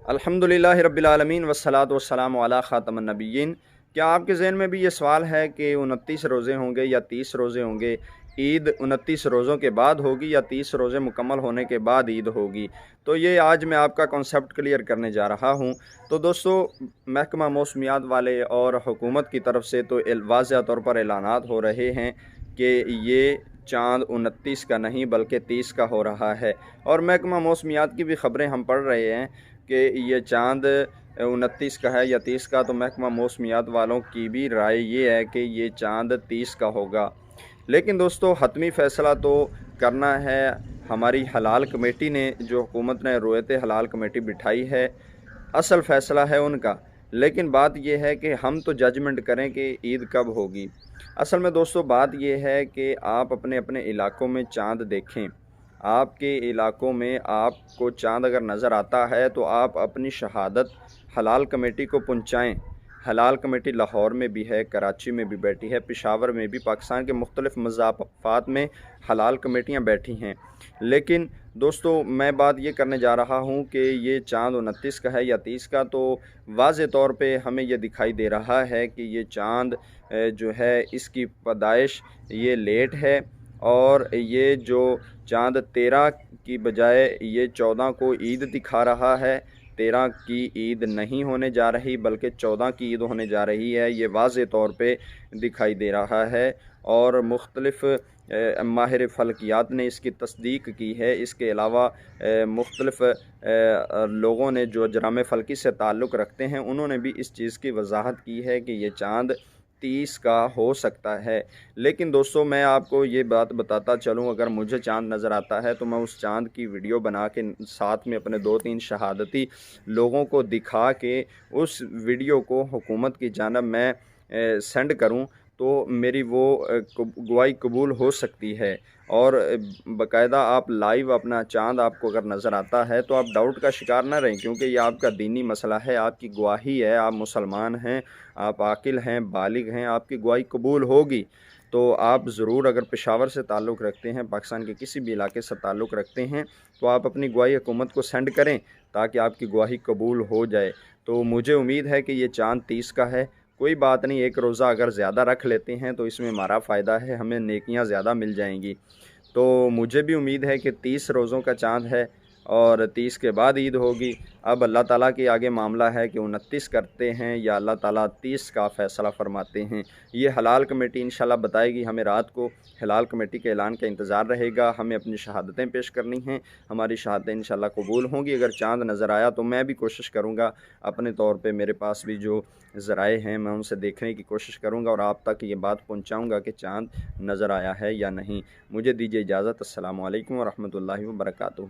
الحمدللہ رب العالمین والصلاۃ والسلام علی خاتم النبیین۔ کیا آپ کے ذہن میں بھی یہ سوال ہے کہ 29 روزے ہوں گے یا 30 روزے ہوں گے؟ عید 29 روزوں کے بعد ہوگی یا 30 روزے مکمل ہونے کے بعد عید ہوگی؟ تو یہ آج میں آپ کا کنسیپٹ کلیئر کرنے جا رہا ہوں۔ تو دوستو، محکمہ موسمیات والے اور حکومت کی طرف سے تو واضح طور پر اعلانات ہو رہے ہیں کہ یہ چاند 29 کا نہیں بلکہ 30 کا ہو رہا ہے، اور محکمہ موسمیات کی بھی خبریں ہم پڑھ رہے ہیں کہ یہ چاند 29 کا ہے یا 30 کا۔ تو محکمہ موسمیات والوں کی بھی رائے یہ ہے کہ یہ چاند 30 کا ہوگا، لیکن دوستو حتمی فیصلہ تو کرنا ہے ہماری حلال کمیٹی نے، جو حکومت نے رویت حلال کمیٹی بٹھائی ہے، اصل فیصلہ ہے ان کا۔ لیکن بات یہ ہے کہ ہم تو ججمنٹ کریں کہ عید کب ہوگی۔ اصل میں دوستو بات یہ ہے کہ آپ اپنے اپنے علاقوں میں چاند دیکھیں۔ آپ کے علاقوں میں آپ کو چاند اگر نظر آتا ہے تو آپ اپنی شہادت حلال کمیٹی کو پہنچائیں۔ حلال کمیٹی لاہور میں بھی ہے، کراچی میں بھی بیٹھی ہے، پشاور میں بھی، پاکستان کے مختلف مضافات میں حلال کمیٹیاں بیٹھی ہیں۔ لیکن دوستو میں بات یہ کرنے جا رہا ہوں کہ یہ چاند 29 کا ہے یا 30 کا، تو واضح طور پہ ہمیں یہ دکھائی دے رہا ہے کہ یہ چاند جو ہے اس کی پیدائش یہ لیٹ ہے، اور یہ جو چاند 13 کی بجائے یہ 14 کو عید دکھا رہا ہے۔ 13 کی عید نہیں ہونے جا رہی بلکہ 14 کی عید ہونے جا رہی ہے، یہ واضح طور پہ دکھائی دے رہا ہے، اور مختلف ماہر فلکیات نے اس کی تصدیق کی ہے۔ اس کے علاوہ مختلف لوگوں نے جو اجرام فلکی سے تعلق رکھتے ہیں، انہوں نے بھی اس چیز کی وضاحت کی ہے کہ یہ چاند 30 کا ہو سکتا ہے۔ لیکن دوستو میں آپ کو یہ بات بتاتا چلوں، اگر مجھے چاند نظر آتا ہے تو میں اس چاند کی ویڈیو بنا کے ساتھ میں اپنے 2-3 شہادتی لوگوں کو دکھا کے اس ویڈیو کو حکومت کی جانب میں سینڈ کروں تو میری وہ گواہی قبول ہو سکتی ہے۔ اور باقاعدہ آپ لائیو اپنا چاند آپ کو اگر نظر آتا ہے تو آپ ڈاؤٹ کا شکار نہ رہیں، کیونکہ یہ آپ کا دینی مسئلہ ہے، آپ کی گواہی ہے، آپ مسلمان ہیں، آپ عاقل ہیں، بالغ ہیں، آپ کی گواہی قبول ہوگی۔ تو آپ ضرور، اگر پشاور سے تعلق رکھتے ہیں، پاکستان کے کسی بھی علاقے سے تعلق رکھتے ہیں، تو آپ اپنی گواہی حکومت کو سینڈ کریں تاکہ آپ کی گواہی قبول ہو جائے۔ تو مجھے امید ہے کہ یہ چاند 30 کا ہے۔ کوئی بات نہیں، ایک روزہ اگر زیادہ رکھ لیتے ہیں تو اس میں ہمارا فائدہ ہے، ہمیں نیکیاں زیادہ مل جائیں گی۔ تو مجھے بھی امید ہے کہ 30 روزوں کا چاند ہے اور 30 کے بعد عید ہوگی۔ اب اللہ تعالیٰ کے آگے معاملہ ہے کہ 29 کرتے ہیں یا اللہ تعالیٰ 30 کا فیصلہ فرماتے ہیں۔ یہ حلال کمیٹی انشاءاللہ بتائے گی۔ ہمیں رات کو حلال کمیٹی کے اعلان کا انتظار رہے گا، ہمیں اپنی شہادتیں پیش کرنی ہیں، ہماری شہادتیں انشاءاللہ قبول ہوں گی۔ اگر چاند نظر آیا تو میں بھی کوشش کروں گا اپنے طور پہ، میرے پاس بھی جو ذرائع ہیں میں ان سے دیکھنے کی کوشش کروں گا اور آپ تک یہ بات پہنچاؤں گا کہ چاند نظر آیا ہے یا نہیں۔ مجھے دیجیے اجازت۔ السلام علیکم ورحمۃ اللہ وبرکاتہ۔